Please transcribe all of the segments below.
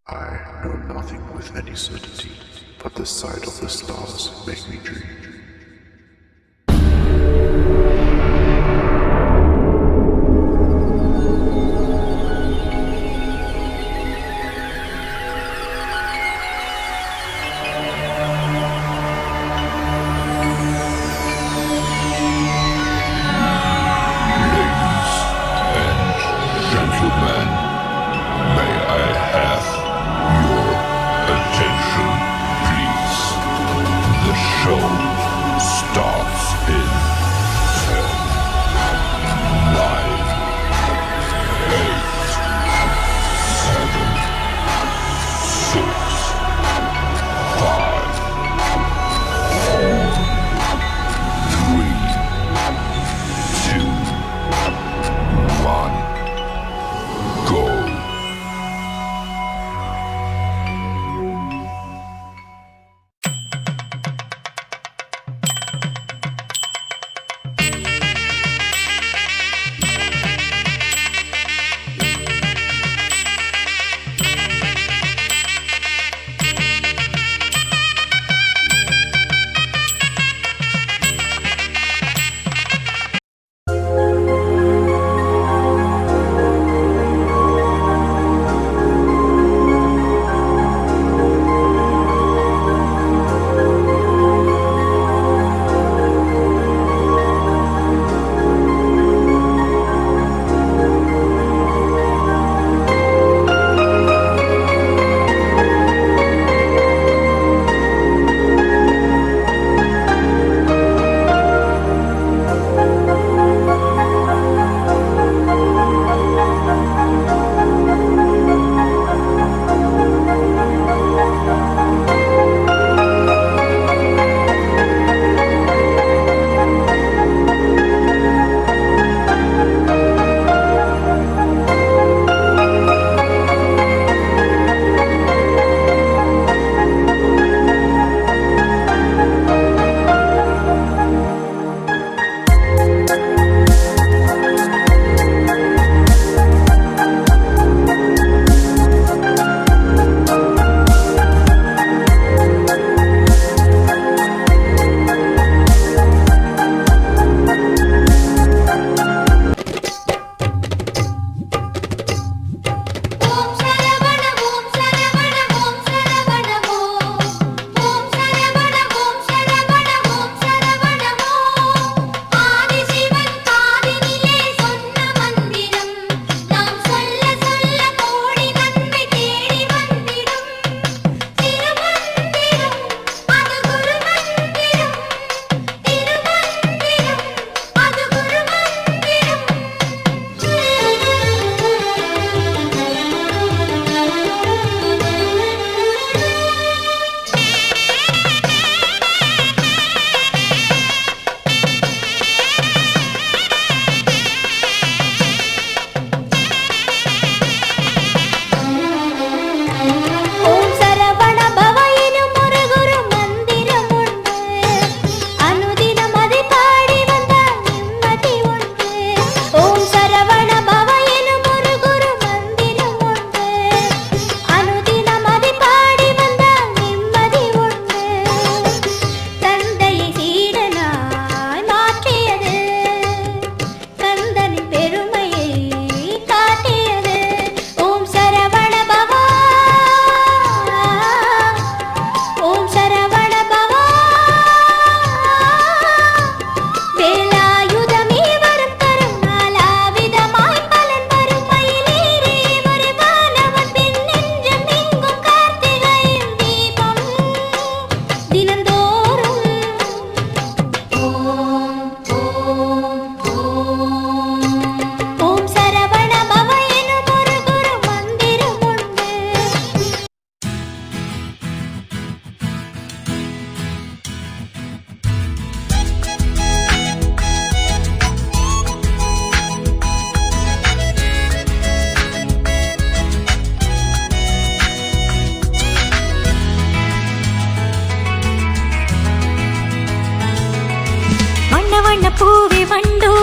I know nothing with any certainty, but the sight of the stars make me dream. Gentlemen, may I have your attention, please? The show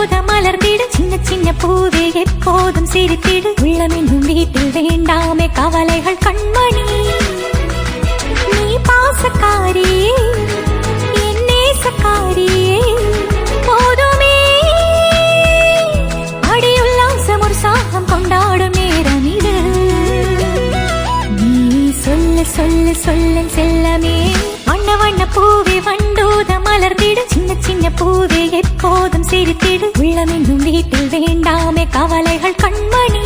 வண்டோத மலர்ந்திடு சின்ன சின்ன பூவே எப்போதும் சிரித்திடு உள்ளமென்னும் வீட்டில் வேண்டாமே கவலைகள் கண்மணி நீ பாசக்காரியே என் நேசக்காரியே போதுமே அடியுல்லாசம் ஒரு சாகம் கொண்டாடும் நேரம் இது நீ சொல்லு சொல்லு சொல்லு செல்லமே வண்ண வண்ண பூவே வண்டோத மலர்ந்திடு சின்ன சின்ன பூவே எப்போதும் சிரித்திடு உள்ளமென்னும் வீட்டில் வேண்டாமே கவலைகள் கண்மணி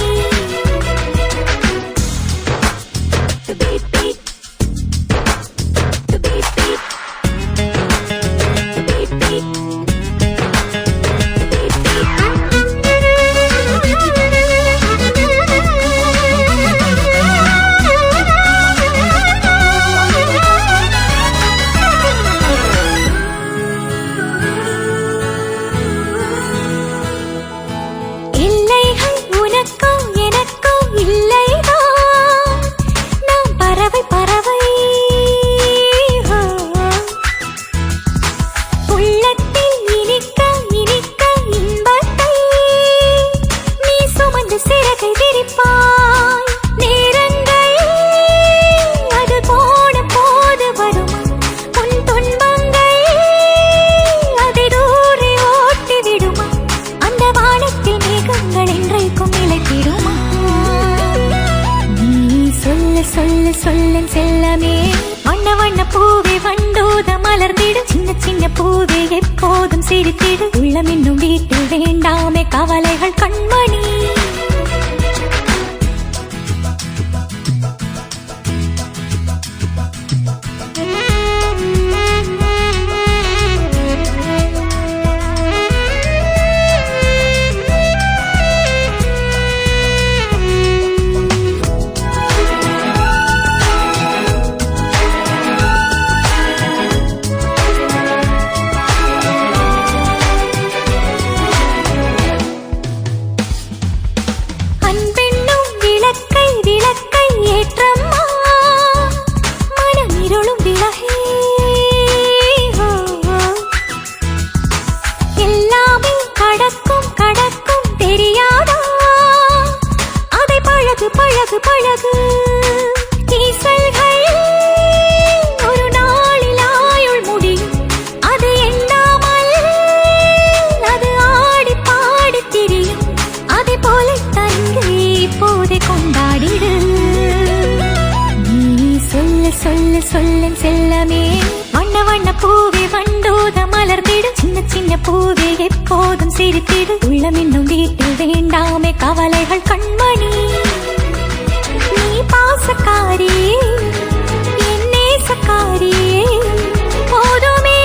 சொல்லு சொல்லு செல்லமே வண்ண வண்ண பூவே வண்டோத மலர்ந்திடு சின்ன சின்ன பூவே எப்போதும் சிரித்திடு உள்ளமென்னும் வீட்டில் வேண்டாமே கவலைகள் கண்மணி பழகு பழகு ஈசல்கள் ஒரு நாளில் ஆயுள் முடியும் அது எண்ணாமல் அது ஆடி பாடி திரியும் அதை போல தங்கை இப்போதை கொண்டாடிடு நீ சொல்லு சொல்லு சொல்லு செல்லமே வண்ண வண்ண பூவே வண்டோத மலர்ந்திடு சின்ன சின்ன பூவே எப்போதும் சிரித்திடு உள்ளமென்னும் வீட்டில் வேண்டாமே கவலைகள் கண்மணி நீ பாசக்காரியே என் நேசக்காரியே போதுமே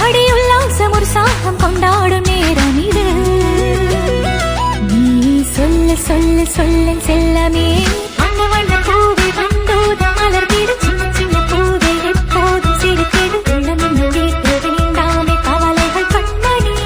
அடியுல்லாசம் ஒரு சாகம் கொண்டாடும் நேரம் இது நீ சொல்லு சொல்லு சொல்லு செல்லமே வண்ண வண்ண பூவே வண்டோத மலர்ந்திடு சின்ன சின்ன பூவே எப்போதும் சிரித்திடு உள்ளமென்னும் வீட்டில் வேண்டாமே கவலைகள் கண்மணி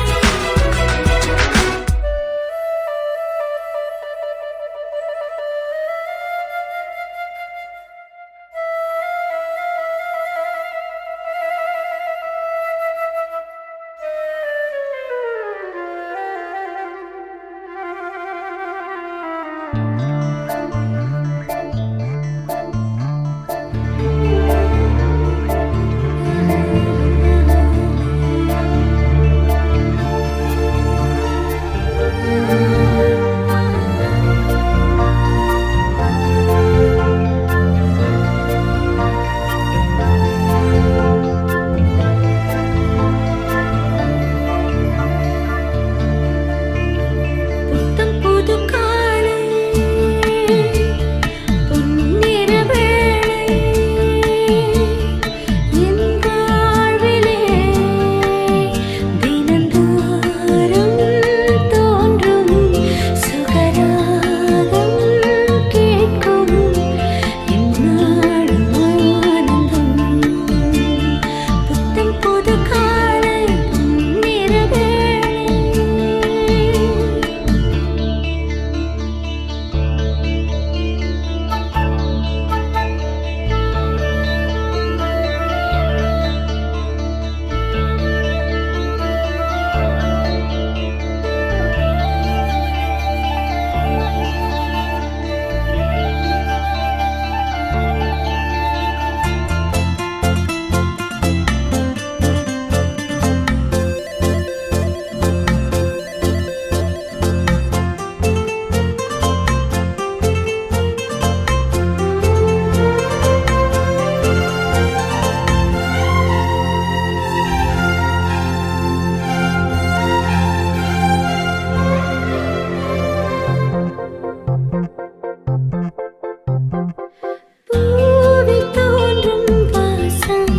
பூவில் தோன்றும் வாசம்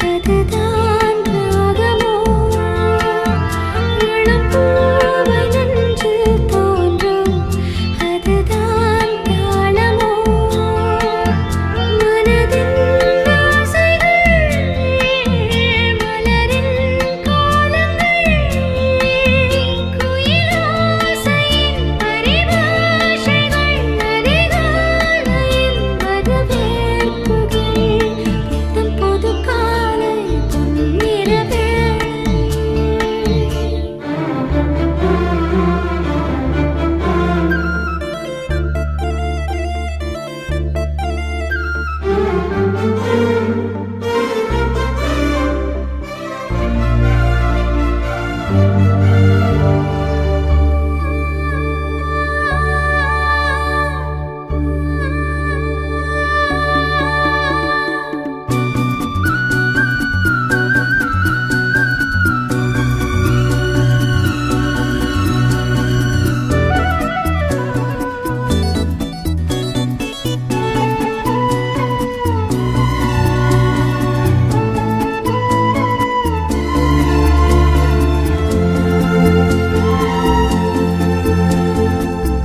அதுதான் ராகமோ இளம் பூவை நன்று தோன்றும் அதுதான் தாளமோ மனதின் ஆசைகள் மலரின் கோலங்கள் குயிலாசையின் பரிபாஷைகள் அதிகாலையின் வரவேற்புகள் புத்தம் புது காலை பொன்னிற வேளை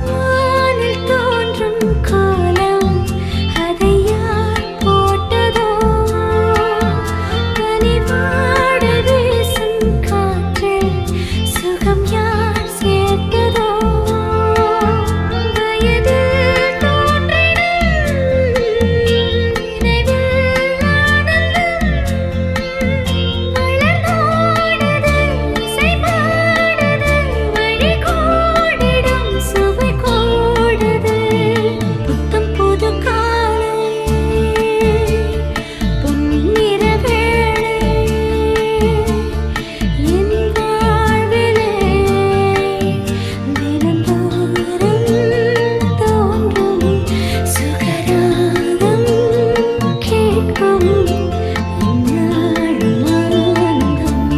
வானில் தோன்றும் கோலம் அதை யார் போட்டதோ கனிவாட வீசும் காற்றில் சுகம் யார் சேர்த்ததோ வயதில் தோன்றிடும் நினைவில் ஆனந்தம் வளர்ந்தோடுது இசை பாடுது வழி கூடிடும் சுவை கூடுது புத்தம் புது காலை பொன்னிற வேளை என் வாழ்விலே தினந்தோறும் தோன்றும் சுகராகம் கேட்கும் இந்நாளும் ஆனந்தம்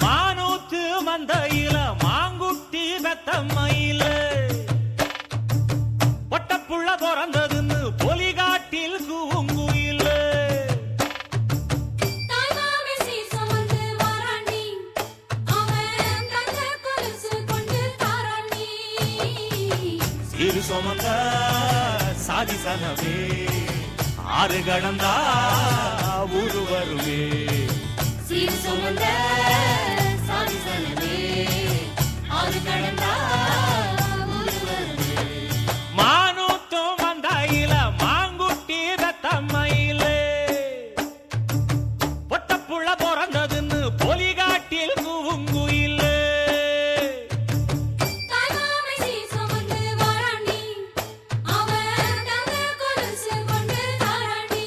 மானூத்து மந்தையில மாங்குட்டி பெத்தம்மையில பொட்டப்புள்ள பிறந்ததுன்னு பொலிகாட்டில் கூங்குயில தாய்மாமே சீசமந்து வாராண்டி அவன் தங்க கொலுசு கொண்டு தாராண்டி சிறு சுமந்த சாதி சனவே ஆறு கடந்தா ஊரு வருவே சீர் சுமந்த சாதி சனமே ஆறு கடந்தா ஊரு வருவே மானூத்து மந்தையில மாங்குட்டி பெத்தம்மையில பொட்டப்புள்ள பிறந்ததுன்னு பொலிகாட்டில் கூங்குயில தாய்மாமே சீசமந்து வாராண்டி அவன் தங்க கொலுசு கொண்டு தாராண்டி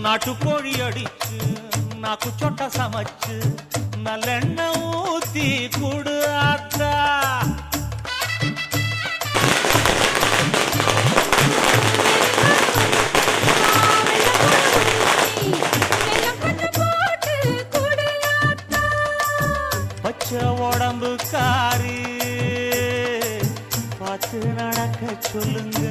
நாட்டுக்கோழி அடிச்சு நாக்கு சொட்ட சமைச்சு நல்லெண்ணெய் ஊத்தி குடு ஆத்தா. பச்சை உடம்பு காரி பார்த்து நடக்க சொல்லுங்க.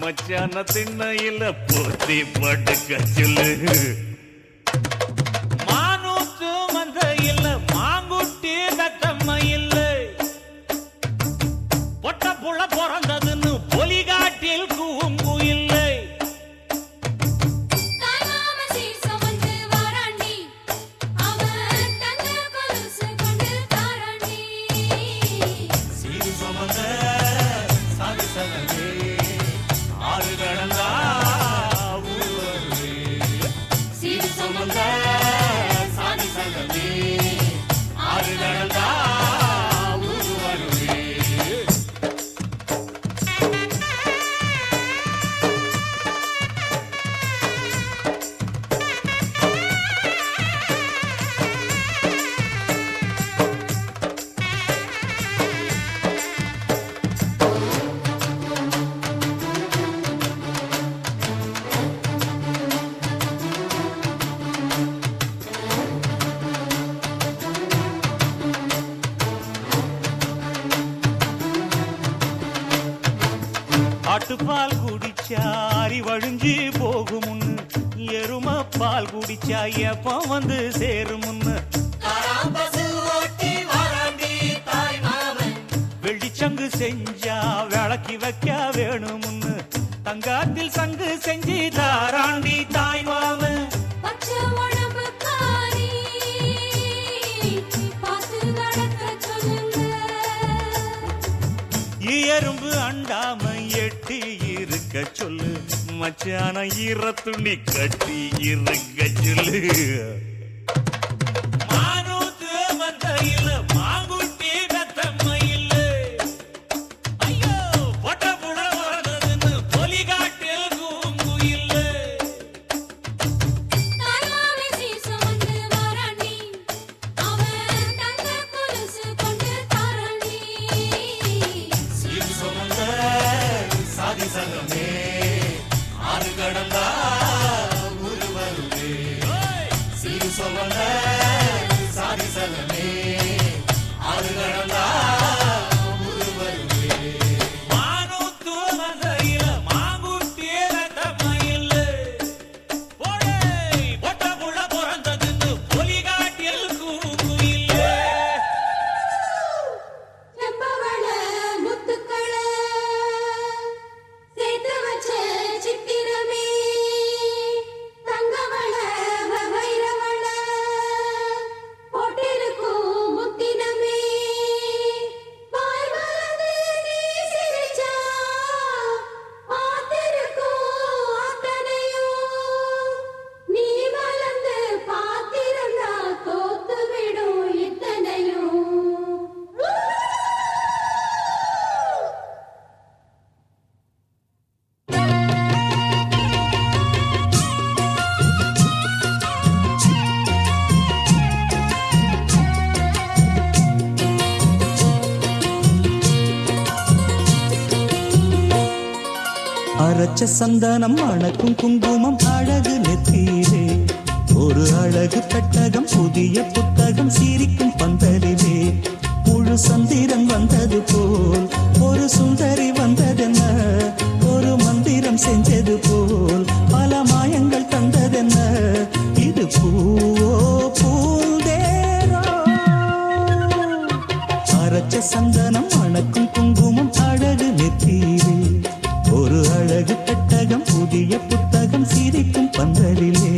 மச்சான திண்ணையில போத்தி படுக்க சொல்லு. மானூத்து மந்த இல்ல மாங்குட்டி தத்தம்ம இல்ல பொட்ட புள்ள பிறந்ததுன்னு பொலிகாட்டில் கூங்கு இல்லை. ஆட்டுப்பால் குடிச்சா அறிவழிஞ்சி போகுமுன்னு எரும பால் குடிச்சா எப்ப வந்து சேருமுன்னு வெள்ளிச்சங்கு செஞ்சா விளக்கி வைக்க வேணுமுன்னு தங்காத்தில் சங்கு செஞ்சு தாராண்டி தாய் மாமன். எறும்பு அண்டாம எட்டி இருக்க சொல்லு. மச்சான ஈர துணி கட்டி இருக்க சொல்லு. மானூத்து வந்த இல்ல மாங்குட்டி தத்தம்ம இல்ல ஐயோ பொட்ட புள்ள பிறந்ததுன்னு பொலிகாட்டில் கூங்கு இல்ல. சாதி சங்கமே ஆறு கடந்தா ஊரு வருவே. சீரு சொல்ல சாதி சங்கமே ஆறு கடந்தா ஊரு வருவே. மானூத்து மந்தையில மாங்குட்டி தத்தம்ம இல்ல பொட்ட புள்ள பிறந்ததுன்னு பொலிகாட்டில் கூங்கு இல்ல. அரைச்ச சந்தனம் அணக்கும் குங்குமம் அழகு நெத்தியிலே ஒரு அழகு பெட்டகம் புதிய புத்தகம் சிரிக்கும் பந்தலிலே முழு சந்திரன் வந்தது போல் ஒரு சுந்தரி வந்ததென்ன ஒரு மந்திரம் செஞ்சது போல் பல மாயங்கள் தந்ததென்ன இது பூவோ பூந்தேரோ. அரைச்ச சந்தனம் அணக்கும் குங்குமம் அழகு நெத்தியிலே ஒரு அழகு பெட்டகம் புதிய புத்தகம் சிரிக்கும் பந்தலிலே.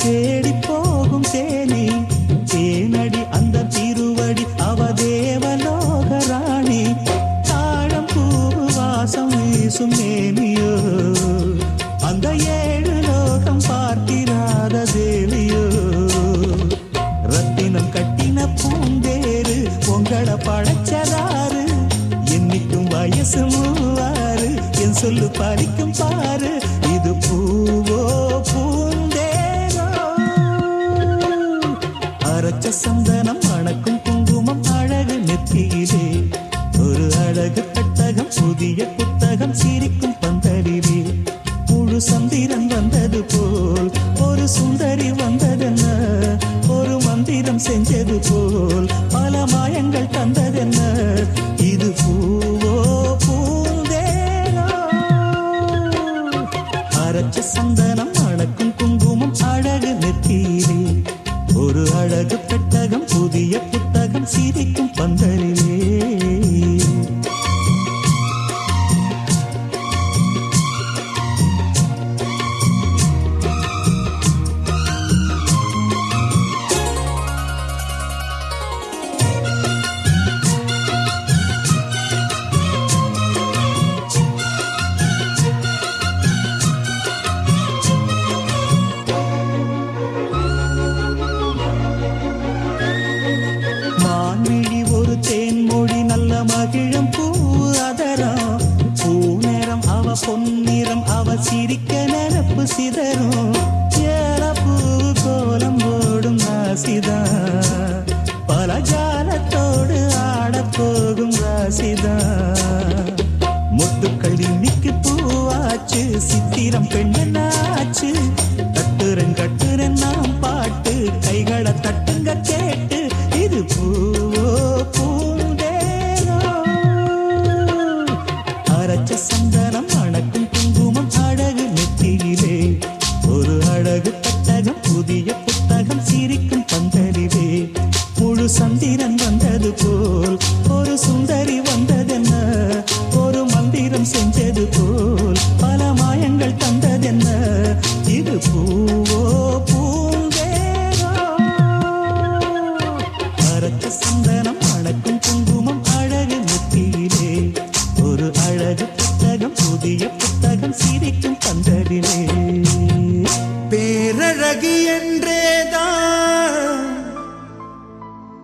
தேடி போகும் தேனி தேனடி அந்த திருவடி அவ தேவலோக ராணி தாழம் பூவு வாசம் வீசும் மேனியோ அந்த 7 லோகம் பார்த்திராத தேவியோ ரத்தினம் கட்டின பூந்தேரு உங்களை படைச்சதாரு என்னைக்கும் வயசு 36 என் சொல்லு பறிக்கும் பாரு இது பூவோ பூந்தேரோ அரைச்ச சந்தனம் மணக்கும் குங்குமம் அழகு நெத்தியிலே ஒரு அழகு பெட்டகம் புதிய புத்தகம் சிரிக்கும் பந்தலிலே முழு சந்திரன் வந்தது போல் ஒரு சுந்தரி வந்ததென்ன ஒரு மந்திரம் செஞ்சது போல் பல மாயங்கள் தந்ததென்ன இது பூவோ பூந்தேனோ அரைச்ச சந்தனம் அணக்கும் குங்குமம் அழகு நெத்தியிலே ஒரு அழகு பெட்டகம் புதிய புத்தகம் சிரிக்கும் பந்தலிலே மான்விழி ஒரு தேன்மொழி நல்ல மகிழம் பூ அதரம் பூநேரம் அவ பொன்னிறம் அவ சிரிக்க நிரப்பு சிதறும் ஏலப்பூ கோலம் போடும் ராசிதா பல ஜாலத்தோடு ஆடப்போகும் ராசிதா முட்டுக்கள் இன்னைக்கு பூவாச்சு சித்திரம் பெண்ணாச்சு கட்டுரன் நாம் பாட்டு கைகளை தட்டுங்க கேட்டு இது பூவோ பூந்தேனோ அரைச்ச சந்தனம் அணக்கும் குங்குமம் அழகு நெத்தியிலே ஒரு அழகு பெட்டகம் புதிய புத்தகம் சிரிக்கும் பந்தலிலே முழு சந்திரன் வந்தது போல் ஒரு சுந்தரி வந்ததென்ன ஒரு மந்திரம் செஞ்சது போல் பல மாயங்கள் தந்ததென்ன இது பூவோ பூந்தேனோ அரைச்ச சந்தனம் அணக்கும் குங்குமம் அழகு நெத்தியிலே ஒரு அழகு புத்தகம் புதிய புத்தகம் சிரிக்கும் பந்தலிலே பேரழகி என்றேதான்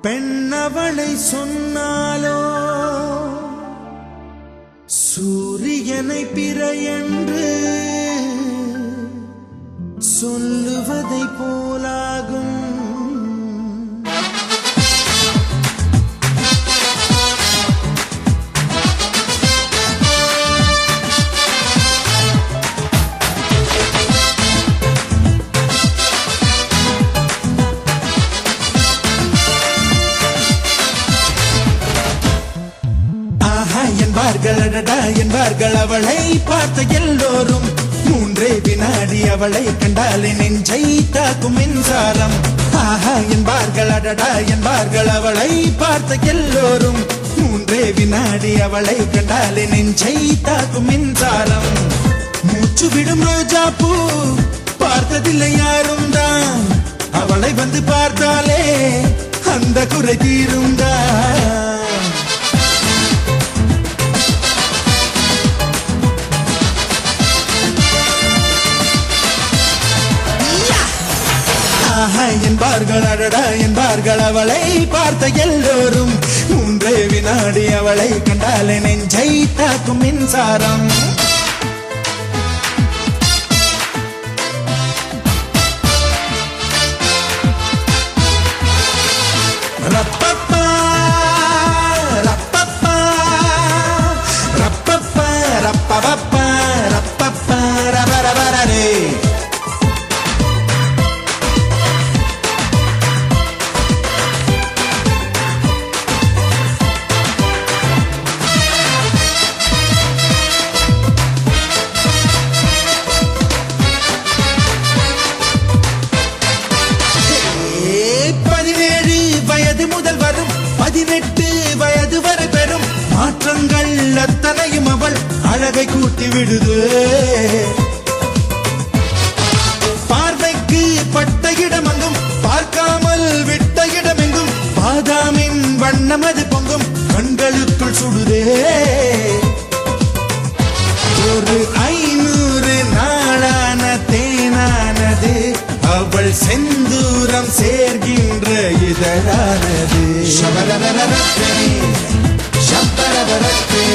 பெண்ணவளை சொன்னாலோ சூரியனை பிற என்று சொல்லுவதை போலாகும் என்பார்கள் அவளை பார்த்த எல்லோரும் 3 வினாடி அவளை கண்டாலே நெஞ்சை தாக்கும் மின்சாரம் ஆஹா என்பார்கள் அடடா என்பார்கள் அவளை பார்த்த எல்லோரும் 3 வினாடி அவளை கண்டாலே நெஞ்சை தாக்கும் மின்சாரம் மூச்சு விடும் ரோஜா பூ பார்த்ததில்லை யாரும் தான் அவளை வந்து பார்த்தாலே அந்த குறை தீருந்தான் என்பார்கள் அடடா என்பார்கள் அவளை பார்த்த எல்லோரும் 3 வினாடி அவளை கண்டாலே நெஞ்சை தாக்கும் மின்சாரம் ரப்பப்பா ரப்பப்பா ரப்பப்பா ரப்பப்பா ரப்பப்பா ரபரபரரே அத்தனையும் அவள் அழகை கூட்டி விடுது பார்வைக்கு பட்ட வண்ணமது பொங்கும் கண்களுக்குள் சுடுதே ஒரு 500 நாளான தேனானது அவள் செந்தூரம் சேர்கின்ற இதழானது ஷபரரரரப்பே, ஷப்பரரரப்பே,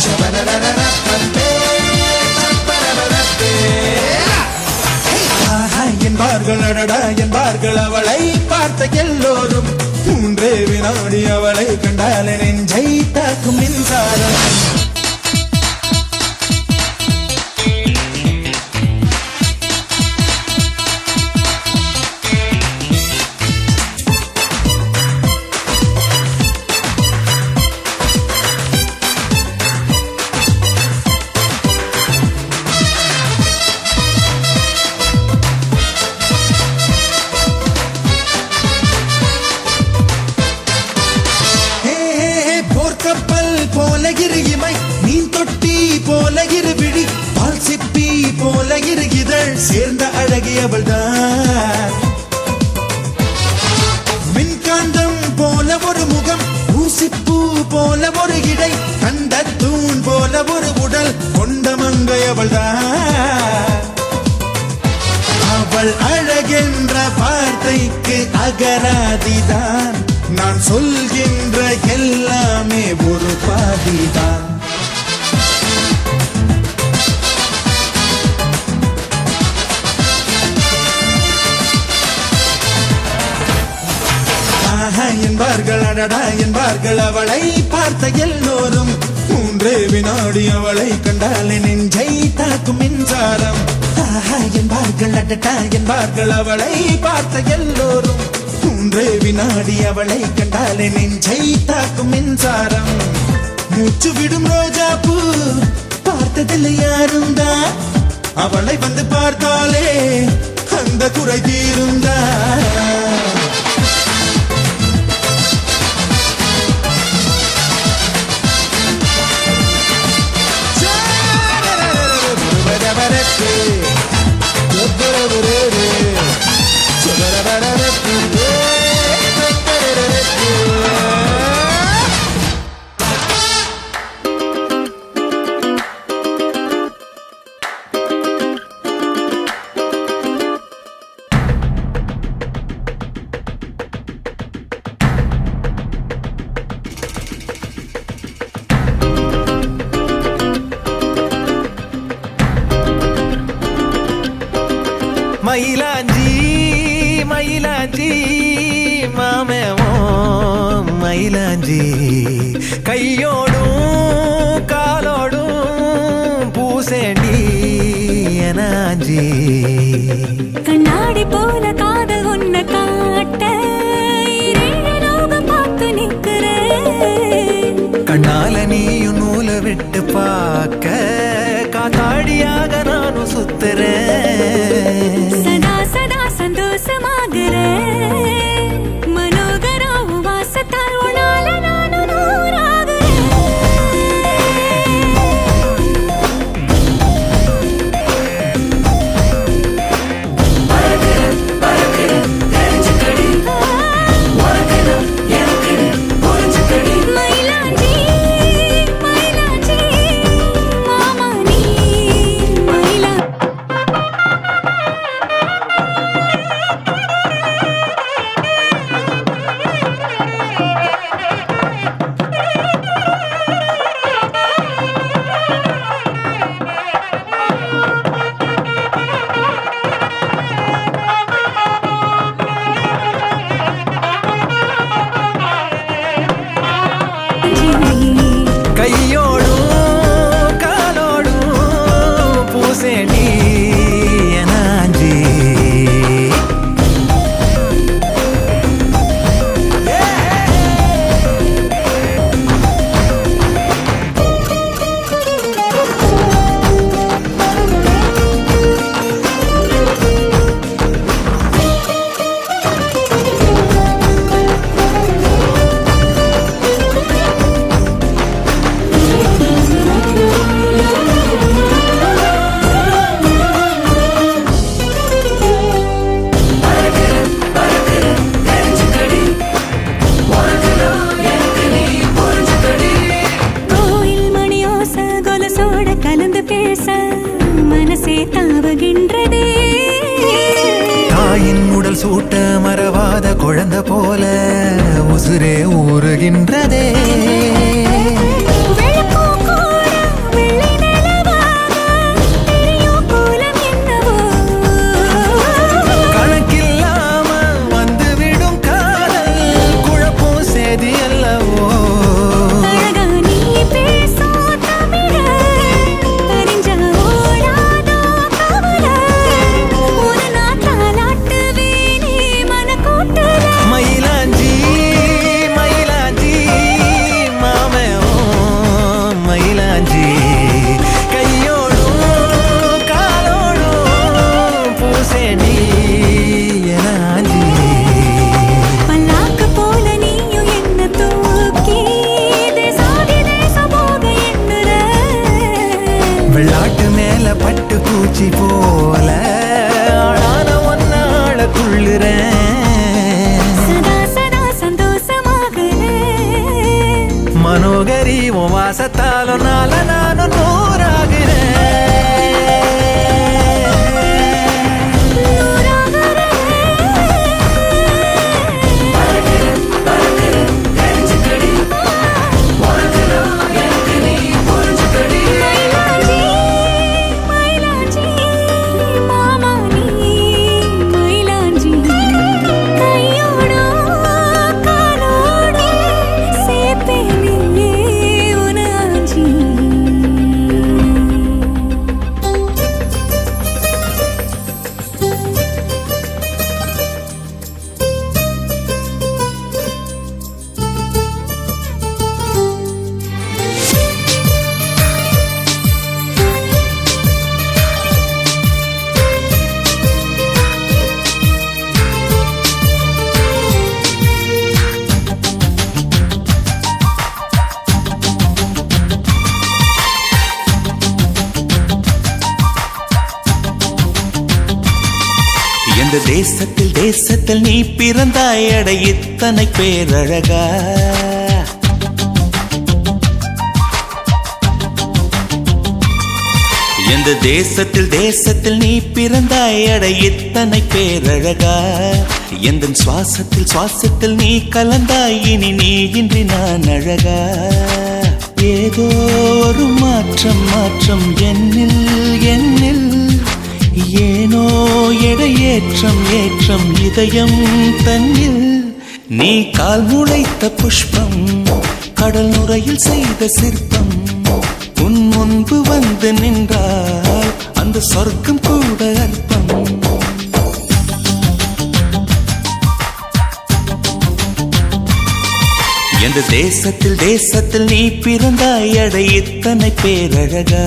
ஷபரரரரப்பே, ஷப்பரரரப்பே. ஆஹா என்பார்கள் அடடா என்பார்கள் அவளை பார்த்த எல்லோரும் 3 வினாடி அவளை கண்டால் நெஞ்சை தாக்கும் மின்சாரம் போல இரு இமை மீன் தொட்டி போல இரு விழி பால் சிப்பி போல இரு இதழ் சேர்ந்த அழகியவள் தான் மின்காந்தம் போல ஒரு முகம் ஊசிப்பூ போல ஒரு இடை கண்ட தூண் போல ஒரு உடல் கொண்ட மங்கையவள் தான் அவள் அழகென்ற வார்த்தைக்கு அகராதிதான் நான் சொல்கின்ற எல்லாமே ஒரு பாதிதான் ஆஹா என்பார்கள் அடடா என்பார்கள் அவளை பார்த்த எல்லோரும் 3 வினாடி அவளை கண்டால் நெஞ்சை தாக்கும் மின்சாரம் ஆஹா என்பார்கள் அடடா என்பார்கள் அவளை பார்த்த எல்லோரும் 3 வினாடி அவளை கண்டால் நெஞ்சை தாக்கும் மின்சாரம் மூச்சு விடும் ரோஜா பூ பார்த்ததில்லை யாரும் தான் அவளை வந்து பார்த்தாலே அந்த குறை தீருந்தா மயிலாஞ்சி மயிலாஞ்சி மாமேமோ மயிலாஞ்சி கையோடும் காலோடும் பூசேண்டி எனாஞ்சி கண்ணாடி போல காதல் உன்னை காட்ட லோகம் பார்த்து நிற்கிறேன் கண்ணால நீயும் நூலை விட்டு பார்க்க காத்தாடியாக நானும் சுத்துறேன் சதா சதா சந்தோஷமாகிறேன் மனோகரம் வாசத்தால் உன்னால நானும் நூறாகிறேன் மயிலாஞ்சி மயிலாஞ்சி மாமா நீ மயிலா குழந்தை போல உசுரே ஊறுகின்றதே. கணக்கில்லாம வந்துவிடும் காதல் குழப்பம் சேதி அல்லவோ. மயிலாஞ்சி மயிலாஞ்சி மாமே மயிலாஞ்சி கையோடும் காலோடும் பூசேடி எனாஞ்சி. பல்லாக்கு போல நீயும் என்ன தூக்கி தேசாதி தேச போக எண்ணுற. வெள்ளாட்டு மேல பட்டு பூச்சி போல ஆளான ஒன்னாள துள்ளுறேன். சதா சதா சந்தோஷமாகிறேன். மனோகரி உன் வாசத்தாலும் நால நானும் நூறாகிறேன். மயிலாஞ்சி மயிலாஞ்சி மாமா நீ மயிலாஞ்சி கையோடோ காலோடோ சேப்பேனே உனாஞ்சி. எந்த தேசத்தில் தேசத்தில் நீ பிறந்தாய் அட இத்தனை பேரழகா. எந்த தேசத்தில் தேசத்தில் நீ பிறந்தாய் அட இத்தனை பேரழகா. எந்த சுவாசத்தில் சுவாசத்தில் நீ கலந்தாய் இனி நீ இன்றி நான் அழகா. ஏதோ ஒரு மாற்றம் மாற்றம் என்னில் என்னில் ஏனோ எடை ஏற்றம் ஏற்றம் இதயம் தன்னில். நீ கால் முளைத்த புஷ்பம் கடல் நுரையில் செய்த சிற்பம். உன் முன்பு வந்து நின்றால் அந்த சொர்க்கம் கூட அற்பம். எந்த தேசத்தில் தேசத்தில் நீ பிறந்தாய் அட இத்தனை பேரழகா.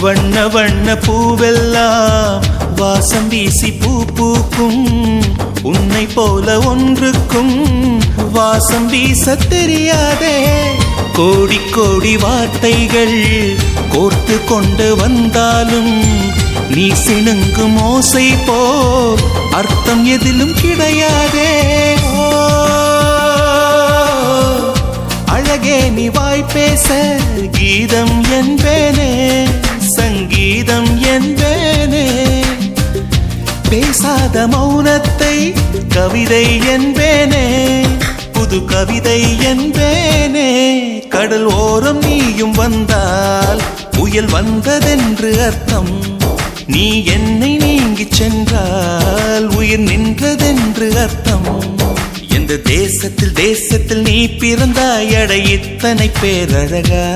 வண்ண வண்ண பூவெல்லாம் வாசம் வீசி பூ பூக்கும். உன்னை போல ஒன்றுக்கும் வாசம் வீச தெரியாதே. கோடி கோடி வார்த்தைகள் கோர்த்து கொண்டு வந்தாலும் நீ சிணுங்கும் ஓசை போல் அர்த்தம் எதிலும் கிடையாதே. ஓ அழகே நீ வாய் பேச கீதம் என்பேனே சங்கீதம் என்பேனே. பேசாத மௌனத்தை கவிதை என்பேனே புது கவிதை என்பேனே. கடல் ஓரம் நீயும் வந்தால் புயல் வந்ததென்று அர்த்தம். நீ என்னை நீங்கிச் சென்றால் உயிர் நின்றதென்று அர்த்தம். எந்த தேசத்தில் தேசத்தில் நீ பிறந்தாய் அட இத்தனை பேரழகா.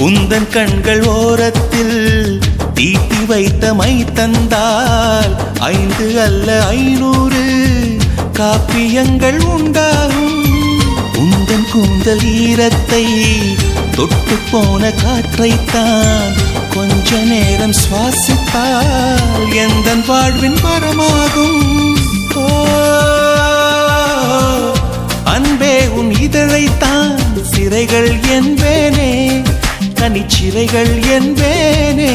உந்தன் கண்கள் ஓரத்தில் தீட்டி வைத்த மை தந்தால் 5 அல்ல 500 காப்பியங்கள் உண்டாகும். உந்தன் கூந்தல் ஈரத்தை தொட்டு போன காற்றைத்தான் கொஞ்ச நேரம் சுவாசித்தால் எந்தன் வாழ்வின் மரமாகும். அன்பே உன் இதழைத்தான் சிறைகள் என்பேனே, கனிச்சிறைகள் என்பேனே.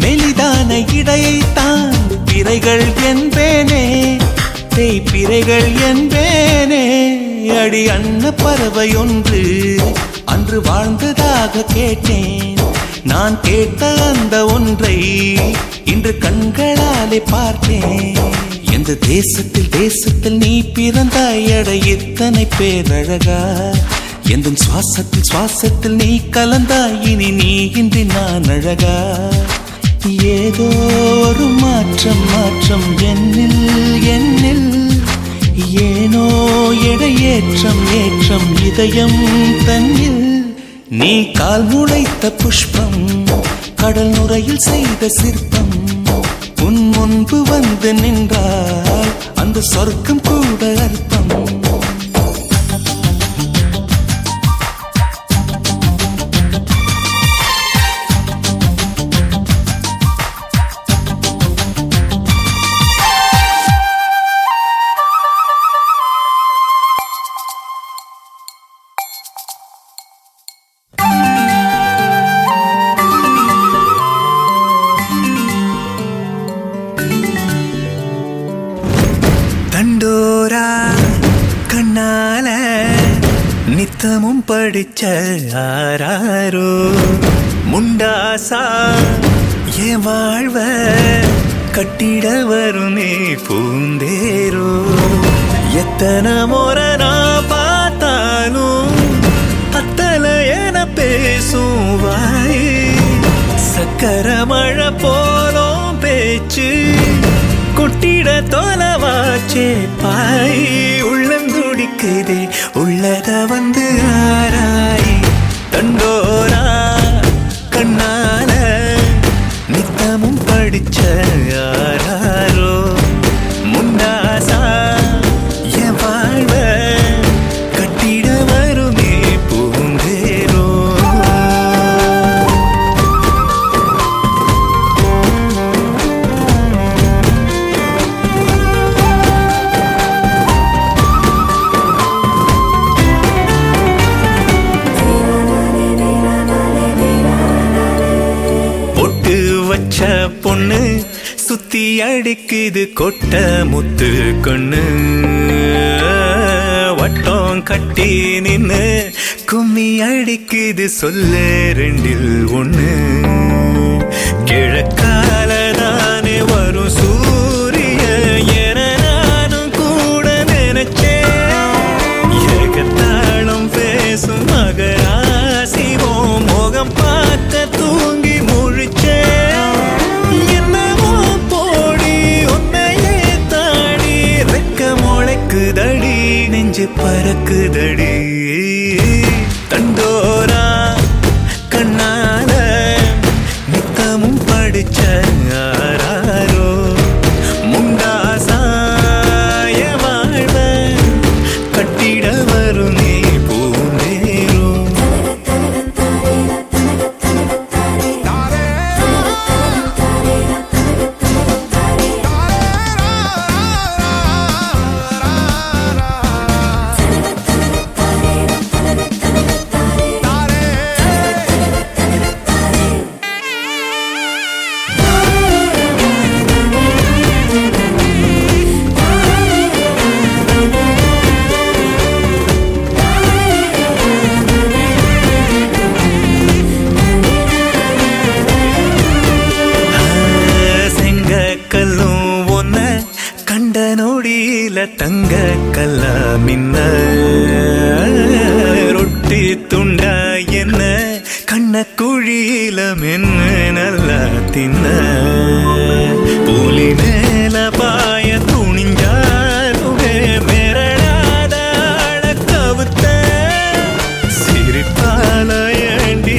மெலிதான இடையைத்தான் பிறைகள் என்பேனே, தேய்பிறைகள் என்பேனே. அடி அன்ன பறவை ஒன்று அன்று வாழ்ந்ததாக கேட்டேன். நான் கேட்ட அந்த ஒன்றை இன்று கண்களாலே பார்த்தேன். எந்த தேசத்தில் நீ பிறந்தாய் அட இத்தனை பேரழகா. எந்த சுவாசத்தில் நீ கலந்தாய் இனி நீ இன்றி நான் அழகா. ஏதோ ஒரு மாற்றம் என்னில் ஏனோ ஏற்றம் இதயம் தன்னில். நீ கால் முளைத்த புஷ்பம் கடல் நுரையில் செய்த சிற்பம். உன் முன்பு வந்து நின்றால் அந்த சொர்க்கம் கூட அர்த்தம். தண்டோரா கண்ணால நித்தமும் படிச்ச ஆராரோ முண்டாசா என் வாழ்வ கட்டிட வருமே பூந்தேரோ. எத்தனை முறை நான் பார்த்தாலும் பத்தல என பேசும் வாய். சக்கர மழை போலும் பேச்சு கொட்டிட தோலவாச்சே பாய். உள்ளந்துடிக்குதே உள்ளத வந்து ஆராய். தண்டோரா கண்ணால நித்தமும் படிச்ச யாரோ முண்டாசா என் வாழ்வ கட்டிட வருமே பூந்தேரோ. பொண்ணு சுத்தி அடிக்குது கொட்ட முத்து கண்ணு. வட்டம் கட்டி நின்னு கும்மி அடிக்குது சொல்ல ரெண்டில் ஒண்ணு. கிழக்கால தானே வரும் சூரிய என நானும் கூட நினைச்சேன். ஏகத்தாளம் பேசும் மகராசிவோ முகம் பார்க்க தூங்கி முழிச்சேன். முளைக்குதடி நெஞ்சு பறக்குதடி. தண்டோரா கண்ணால நித்தமும் படிச்ச யாரோ முண்டாசா என் வாழ்வ கட்டிட வருமே பூந்தேரோ. தங்க கல்லா மின்ன ரொட்டி துண்டா என்ன கண்ண குழியில மென்ன நல்லா தின்ன. புலி மேல பாய துணிஞ்சாலுமே மிரளாத கவுத்த சிரிப்பால ஏண்டி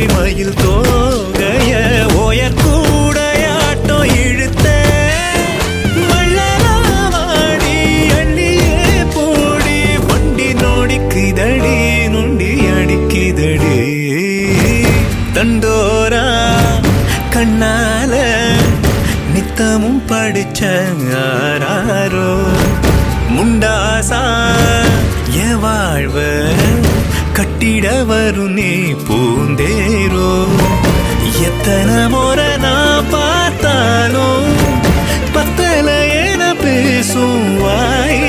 தண்டோரா கண்ணால நித்தமும் படிச்ச ஆராரோ முண்டாசா என் வாழ்வ கட்டிட வரும் நீ பூந்தேரோ எத்தனை முறை நான் பார்த்தாலும் பத்தல என பேசும் வாய்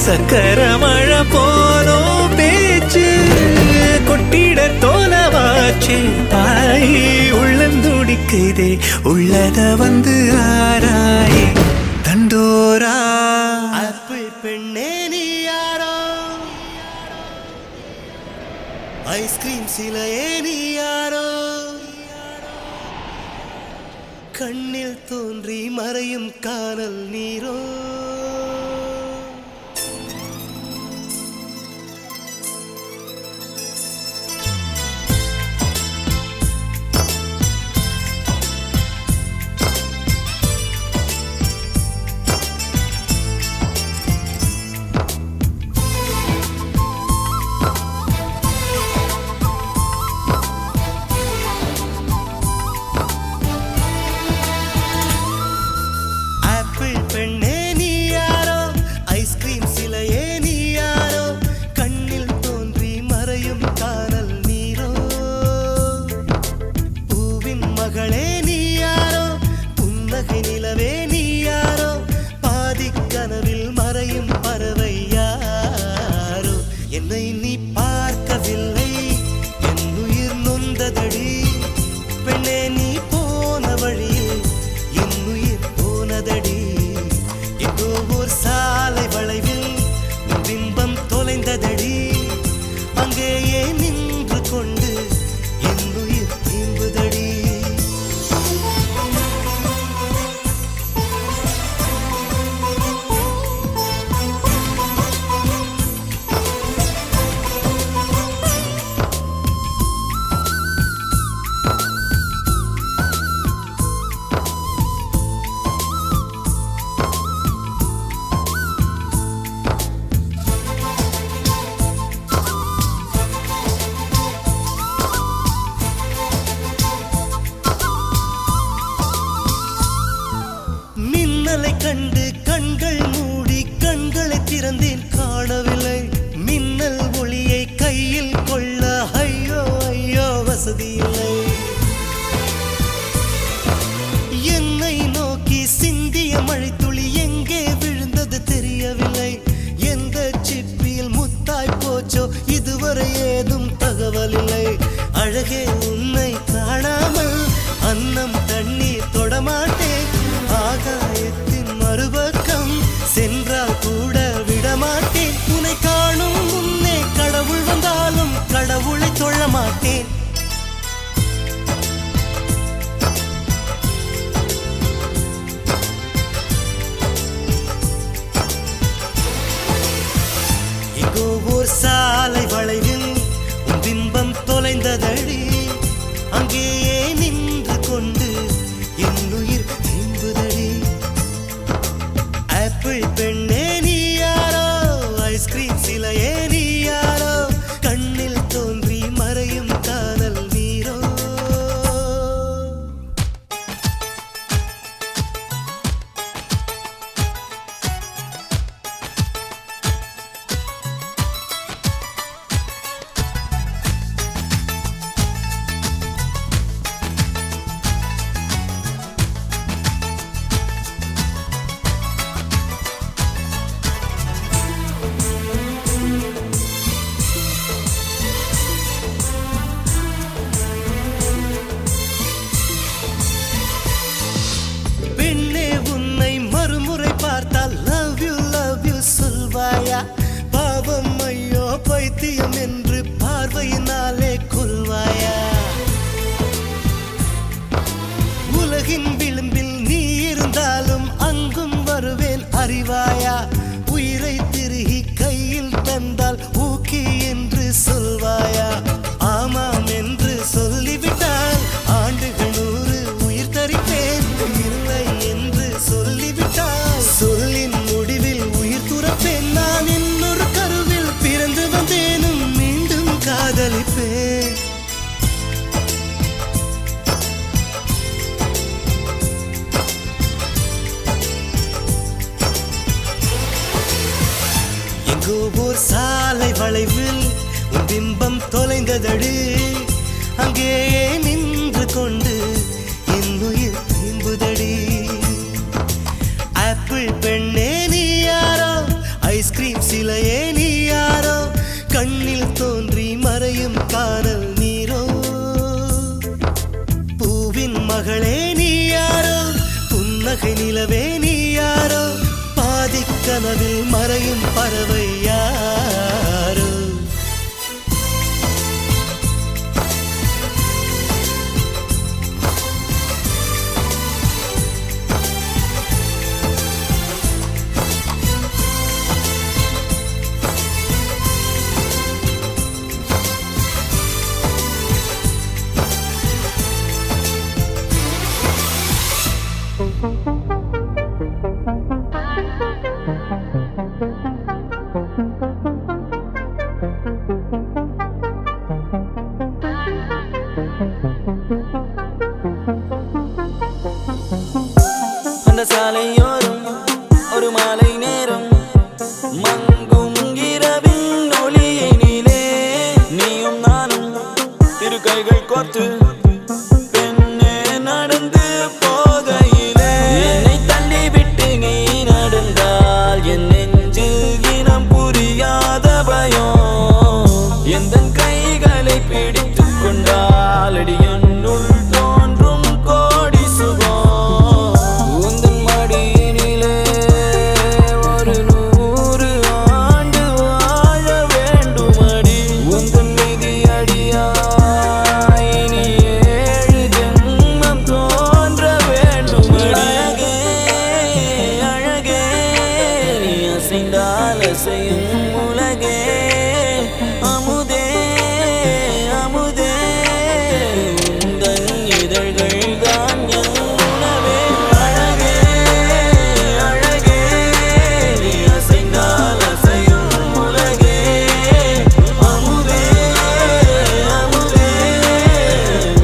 சக்கர மழை போலும் பேச்சு கொட்டிட தோலவாச்சு பாய் உள்ளந்துடிக்குதே உள்ளத வந்து ஆராய் தண்டோரா ஆப்பிள் பெண்ணே நீ யாரோ ஐஸ்கிரீம் சிலையே நீ யாரோ கண்ணில் தோன்றி மறையும் காணல் நீரோ பெண்ணே நீ யாரோ ஐஸ்கிரீம் சிலையே நீ யாரோ கண்ணில் தோன்றி மறையும் காணல் நீரோ பூவின் மகளே நீ யாரோ புன்னகை நிலவே நீ யாரோ பாதி கனவில் மறையும் பறவை யாரோ என்னை நீ பார்க்கவில்லை என் உயிர் நொந்ததடி பெண்ணே நீ போன வழியில் என் உயிர் போனதடி சாலை வளைவில் பிம்பம் தொலைந்ததடி அங்கேயே நின்று கொண்டு என் உயிர் தீம்புதடி கண்டு கண்கள் மூடி கண்களை திறந்தேன் காணவில்லை மின்னல் ஒளியை கையில் கொள்ள ஐயோ ஐயோ வசதி இல்லை என்னை நோக்கி சிந்திய மழைத்துளி எங்கே விழுந்தது தெரியவில்லை எந்த சிப்பியில் முத்தாய் போச்சோ இதுவரை ஏதும் தகவல் இல்லை அழகே உன்னை காணாமல் அன்னம் தண்ணீர் தொடமாட்டேன் ஆகாயத்தின் மறுபக்கம் சென்றால் கூட விடமாட்டேன் உன்னை காணும் முன்னே கடவுள் வந்தாலும் கடவுளை தொழ மாட்டேன் எங்கோ ஓர் சாலை வளைவில் உன் பிம்பம் தொலைந்ததடி அங்கேயே நின்று கொண்டு என் உயிர் தீம்புதடி ஆப்பிள் பெண்ணே நீ யாரோ ஐஸ்கிரீம் சிலையே நீ யாரோ கண்ணில் தோன்றி மறையும் காணல் நீரோ தொலைந்ததடி அங்கேயே நின்று கொண்டு என்னுயிர் தீம்புதடி ஆப்பிள் பெண்ணே நீ யாரோ ஐஸ்கிரீம் சிலையே நீ யாரோ கண்ணில் தோன்றி மறையும் காணல் நீரோ பூவின் மகளே நீ யாரோ புன்னகை நிலவே நீ யாரோ பாதிக் கனவில் மறையும் பறவை யாரோ அந்த சாலையோரம் ஒரு மாலை நேரம் மங்கும் இரவின் ஒளியினிலே நீயும் நானும் இரு கைகள் கோர்த்து பெண்ணே நடந்து போகையிலே என்னை தள்ளிவிட்டு நீ நடந்தால் என் நெஞ்சில் இனம் புரியாத பயம் எந்தன் கைகளை பிடித்துக் கொண்டால் அடி என்னுள் தோன்றும் கோடி சுகம் உந்தன் மடியினிலே ஒரு 100 ஆண்டு வாழ வேண்டுமடி உந்தன் மீதி அடியாய் இனி 7 ஜென்மம் தோன்ற வேண்டுமடி அழகே அழகே நீ அசைந்தால் அசையும் உலகே அமுதே அமுதே உந்தன் இதழ்கள் தான் என் உணவே அழகே அழகே நீ அசைந்தால் அசையும் உலகே அமுதே அமுதே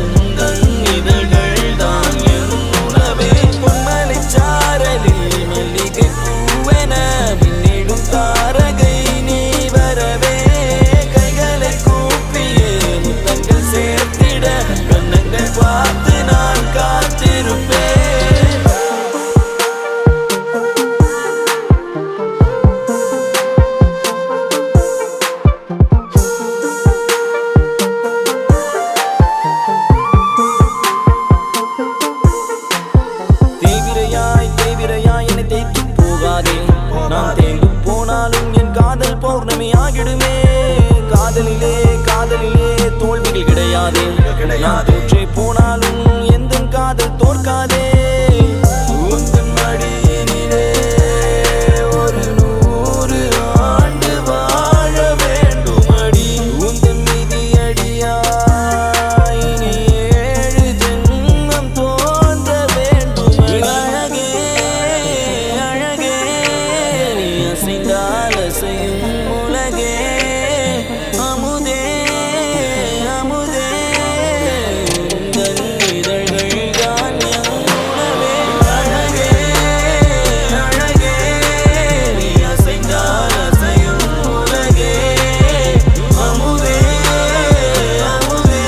உந்தன் இதழ்கள் தான் என் உணவே பொன்மலைச் சாரலில் மல்லிகை பூவென மின்னிடும் தாரகை நீ வரவே கைகளை கூப்பியே முத்தங்கள் சேர்த்திட கண்ணங்கள் பார்த்து நான் காத்திருப்பேன் தீவிரையாய் என்னை தேய்த்து போகாதே நான் தேங்கு போனாலும் என் காதல் பௌர்ணமியாகிடுமே காதலிலே காதலிலே தோல்விகள் கிடையாதே நான் தோற்றே போனாலும் எந்த காதல் தோற்காதே உந்தன் மடியினிலே ஒரு 100 ஆண்டு வாழ வேண்டுமடி உந்தன் மீதி அடியாய் இனி 7 ஜென்மம் தோன்ற வேண்டுமடி அழகே அழகே நீ அசைந்தால் அசையும் உலகே அமுதே அமுதே உந்தன் இதழ்கள் தான் என் உணவே அழகே அழகே நீ அசைந்தால் அசையும் உலகே அமுதே அமுதே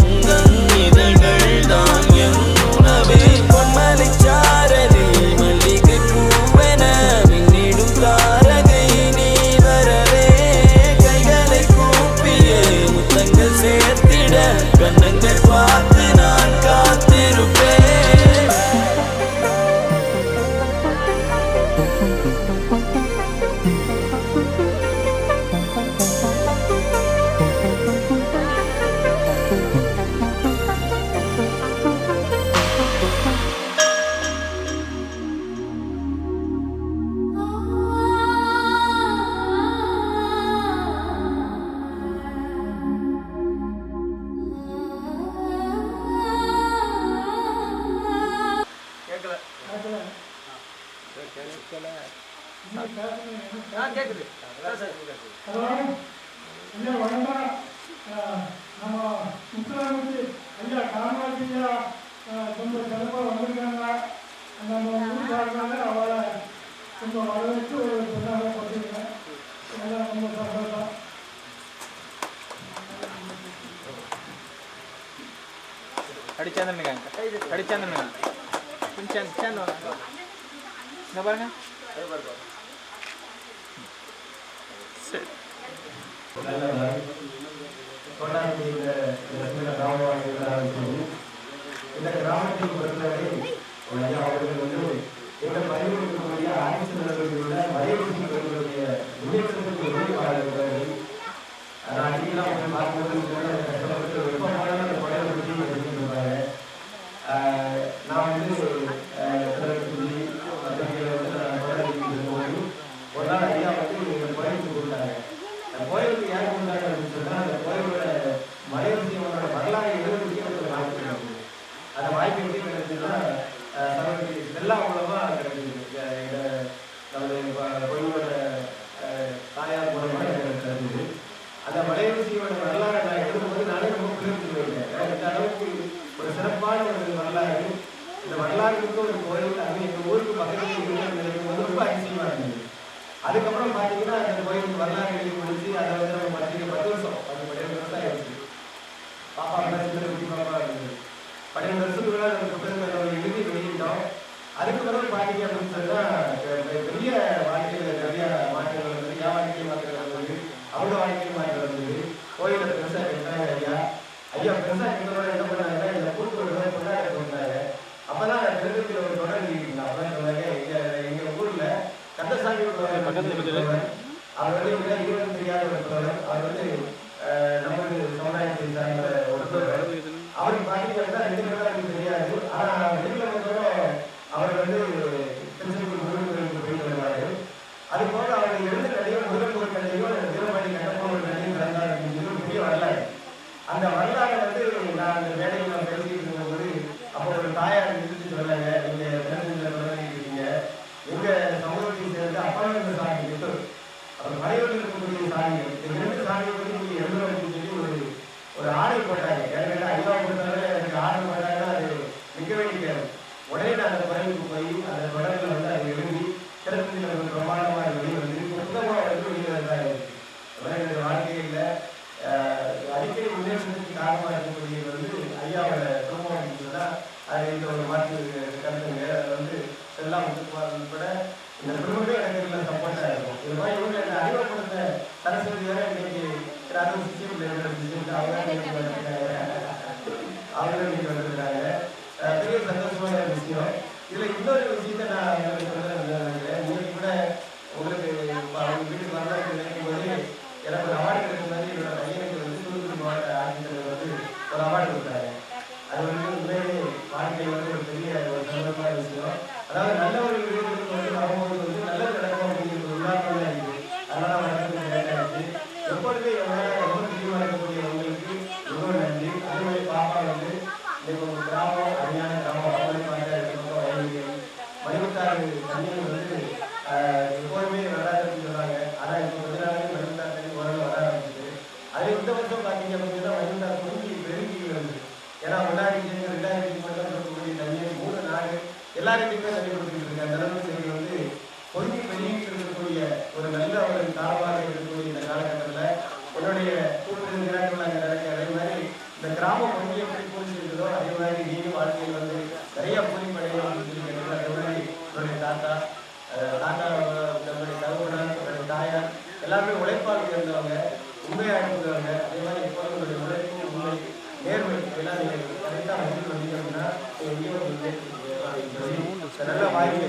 உந்தன் இதழ்கள் தான் என் உணவே பொன்மலைச் சாரலில் மல்லிகை பூவென மின்னிடும் தாரகை நீ வரவே கைகளை கூப்பியே முத்தங்கள் சேர்த்திட கண்ணங்கள் பார்த்து நான் காத்திருப்பேன் ஆ அப்படி சேர்ந்துருங்க அப்படி சேர்ந்துருங்க கொஞ்சம் சேர்ந்து வாங்க இங்கே பாருங்க சரி இந்த கிராமத்தை பொறுத்தவரை அவர்கள் வந்து எங்கள் பகுதியில் இருக்கக்கூடிய அரசு நிலவரங்களோட வரைவுடைய முன்னேற்றத்துக்கு உதவியாளர்கள் அடிக்கலாம் வந்து பார்க்கும்போது கஷ்டப்பட்டு விருப்பமான படம் இருக்கின்றாங்க. நான் வந்து ஒரு நாள் ஐயா வந்து எங்கள் கோயிலுக்கு கொடுத்தாங்க. அந்த கோயிலுக்கு ஏன் கொடுத்தாங்க அப்படின்னு சொன்னால் அந்த கோயிலோட மலையரசியோட வரலாறு எழுதுறதுக்கே ஒரு வாய்ப்பு கிடைக்குது. அந்த வாய்ப்பு எப்படி கிடைச்சதுன்னா எல்லா மூலமாக கிடைக்குது. நம்மளுடைய கோயிலோட தாயார் மூலமாக கிடைச்சது. அந்த மலையரசியோட வரலாறு நான் எழுதும்போது நானே ரொம்ப பிடிச்சி போயிருக்கேன். இந்த அளவுக்கு ஒரு சிறப்பான ஒரு வரலாறு, இந்த வரலாறுக்கு ஒரு கோயில் அது எங்கள் ஊருக்கு பக்கத்தில் இருக்கிறது ரொம்ப அதிசயமாக இருந்தது. அதுக்கப்புறம் பார்த்தீங்கன்னா அந்த கோயிலுக்கு வரலாறு எழுதி முடிச்சு அதை வந்து நம்ம பார்த்தீங்கன்னா 10 வருஷம் 12 வருஷம் ஆயிடுச்சு. பாப்பா பாப்பா இருந்தது 12 வருஷத்துக்குள்ள நம்ம புத்தகங்களை எழுதி வெளியிட்டோம். அதுக்கப்புறம் பார்த்தீங்க அப்படின்னு சொன்னால் பெரிய வாழ்க்கையில் நிறைய மாற்றங்கள் வந்தது. என் வாழ்க்கையில் மாற்றங்கள் வந்தது, அவங்க வாழ்க்கையில் மாற்றம் வந்தது. கோயிலை பெருசாக கட்டினாங்க. ஐயா பெருசாக கட்டுறோட என்ன பண்ணாங்கன்னா இந்த கூட்டுறவு கொண்டாட கொண்டாங்க. அப்போ தான் திருப்பதியில் ஒரு தொடர் இருக்கீங்களா அப்படின்னு சொன்னாங்க. எங்கள் ஊரில் கந்தசாமி பக்கத்தில் அவர் வந்து இருவரும் தெரியாத ஒரு புலவர். அவர் வந்து நமது சமுதாயத்தை சார்ந்த ஒரு புலவர். அவருக்கு பார்த்தீங்கன்னா 2 பேரும் தெரியாது. ஆனால் வெளியில் வந்தோம் அவர் வந்து திருச்செந்தூர் முருகன் கோயிலுக்கு போய் வருவார். அது போக அவர் எழுந்த கடையும் முருகன் கடையும் வீரபாண்டி கட்டப்போர் கடையும் நடந்தார் அப்படின்னு சொல்லி பெரிய வரலாறு. அந்த வரலாறு வந்து நான் அந்த வேலையில் நான் பேசிட்டு இருக்கும்போது அப்போ ஒரு தாயார் நிறுத்தி சொன்னாங்க, நீங்கள் திருச்செந்தூரில் தொடங்கிருக்கீங்க, எங்கள் சமூகத்தை சேர்ந்து அப்பாவின் சாமி கிட்ட அவர் மறைவில் இருக்கக்கூடிய சாமி இந்த 2 சாமியை வந்து நீங்கள் எழுதணும் அப்படின்னு சொல்லி ஒரு ஆர்டர் போட்டாங்க. ஏன்னா ஐயா கொடுத்தாங்க, எனக்கு ஆர்டர் போட்டாங்கன்னா அது மிக வேண்டிய உடனே நான் அந்த கோயிலுக்கு போய் அந்த தொடரில் வந்து அதை எழுதி திருப்பதியில் ஒரு பிரமாண்டமாக வெளியே வந்து புத்தகமாக வந்து வெளியே வந்தாங்க. என்னுடைய வாழ்க்கையில் அடிக்கடி முன்னேற்றத்துக்கு காரணமாக இருக்கக்கூடியது வந்து ஐயாவோட குடும்பம் அப்படின்னு சொன்னால் அது இந்த ஒரு மாற்று கருத்துங்க. அதை வந்து எல்லாம் உட்பட இந்த குடும்பமே எனக்கு இல்லை சப்போர்ட்டாக இருக்கும். இது மாதிரி இவங்க என்னை அறிமுகப்படுத்த சரஸ்வதி வேற இன்னைக்கு அது சிஸ்டம் அவங்க இன்னைக்கு வந்துருக்காங்க. பெரிய சந்தோஷமான விஷயம். இதில் இன்னொரு விஷயத்தை நான் உங்களுக்கு சொல்கிறேன். இன்னைக்கு கூட உங்களுக்கு அவங்க வீட்டுக்கு வரலாறு நினைக்கும் போது எனக்கு ஒரு அவார்டு கிடைக்கும் மாதிரி என்னோட பையனுக்கு வந்து தூத்துக்குடி மாவட்ட ஆட்சித்தலைவர் வந்து ஒரு அவார்டு கொடுத்தாங்க. அது வந்து உண்மையிலே வாழ்க்கையில் வந்து ஒரு பெரிய ஒரு சந்தோஷமான விஷயம். அதாவது நல்லவர்கள் வீடுகளுக்கு வந்து வரும்போது வந்து நல்லது நடக்கும் அப்படிங்கிற ஒரு உதாரணம் தான் இருக்குது. அதனால் நடக்கிறது கிடைக்காது. எப்பொழுதுமே ரொம்ப தெளிவாக இருக்கக்கூடிய உங்களுக்கு ரொம்ப நன்றி. அதே மாதிரி பாப்பா வந்து இன்னைக்கு ஒரு கிராமம் அருமையான கிராமம் மணிமுத்தாறு தண்ணிகள் வந்து எப்போதுமே வராதுன்னு சொல்கிறாங்க. ஆனால் இப்போ கொஞ்ச நாளைக்கு மணிமுத்தாறு தண்ணி ஓரளவு வர ஆரம்பிச்சிது. அதே இந்த வருஷம் பார்த்தீங்க அப்படின்னா மணிமுத்தாறு பொங்கி பெருங்கி வருது. ஏன்னா முன்னாடி 2000 மட்டும் இருக்கக்கூடிய தண்ணியை 3 நாடு எல்லாருக்குமே தண்ணி கொடுத்துக்கிட்டு இருக்காங்க. அந்த அளவுக்கு சரி வந்து பொங்கி பெருகிட்டு இருக்கக்கூடிய ஒரு நல்ல ஒரு காலமாக இருக்கக்கூடிய இந்த காலகட்டத்தில் உன்னுடைய கூட்டு நிகழ்ச்சிகள் அங்கே நடக்க அதே மாதிரி இந்த கிராமம் பொங்கி எப்படி பூரிச்சிருக்குதோ அதே மாதிரி நீங்களும் வாழ்க்கையில் வந்து நிறைய பூரிப்படையும் அப்படின்னு சொல்லி கேட்குறது. அதே மாதிரி என்னுடைய தாத்தா நம்முடைய தகவனார் என்னுடைய தாயார் எல்லாருமே உழைப்பாக இருந்தவங்க, உண்மையாக இருந்தவங்க. அதே மாதிரி எப்போதும் உங்களுடைய உழைப்பு உண்மை நேர்மை எல்லாம் நீங்கள் கரெக்டாக வந்துட்டு வந்தீங்க அப்படின்னா எங்கேயும் அப்படின்னு சொல்லி நல்ல வாய்ப்பு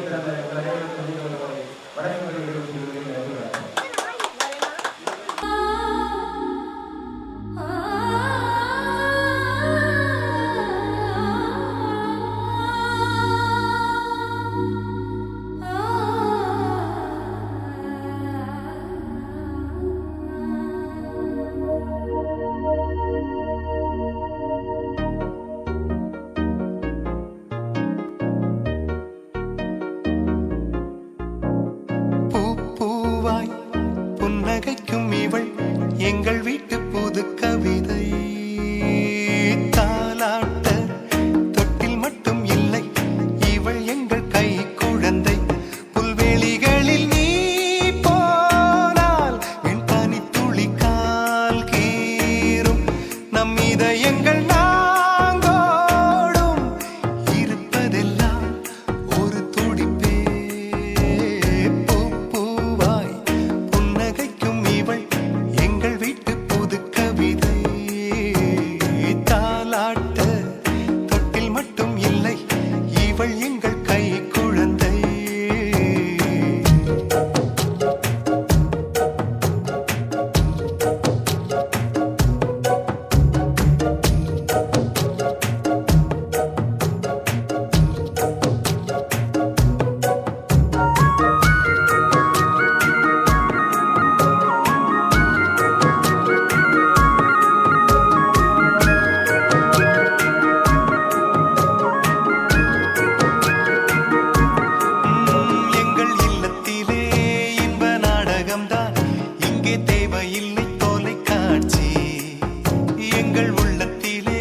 எங்கள் உள்ளத்திலே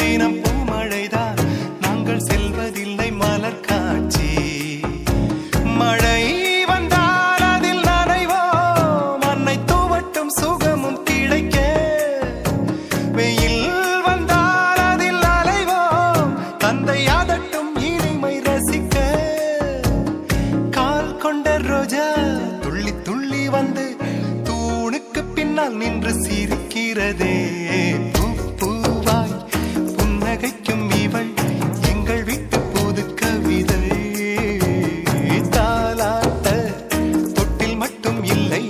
தினம் பூமழைதான் நாங்கள் செல்வதில்லை மலர் காட்சி மழை வந்தால் அதில் நனைவோம் அன்னை தூவட்டும் சுகமும் கிடைக்க வெயில் வந்தால் அதில் அலைவோம் தந்தை அதட்டும் இனிமை ரசிக்க கால் கொண்ட ரோஜா துள்ளி துள்ளி வந்து தூணுக்கு பின்னால் நின்று சிரிக்கிறதே பூ பூவாய் புன்னகைக்கும் இவள் எங்கள் வீட்டு புது கவிதை தாலாட்ட தொட்டில் மட்டும் இல்லை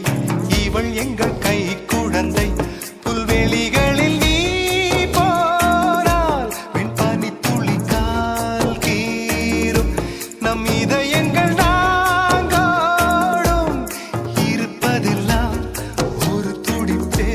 இவள் எங்கள் கை குழந்தை புல்வெளிகளில் நீ போனால் வெண்பனி துளி கால் கீரும் நம் இதயங்கள் நாங்கோடும் இருப்பதெல்லாம் ஒரு துடிப்பே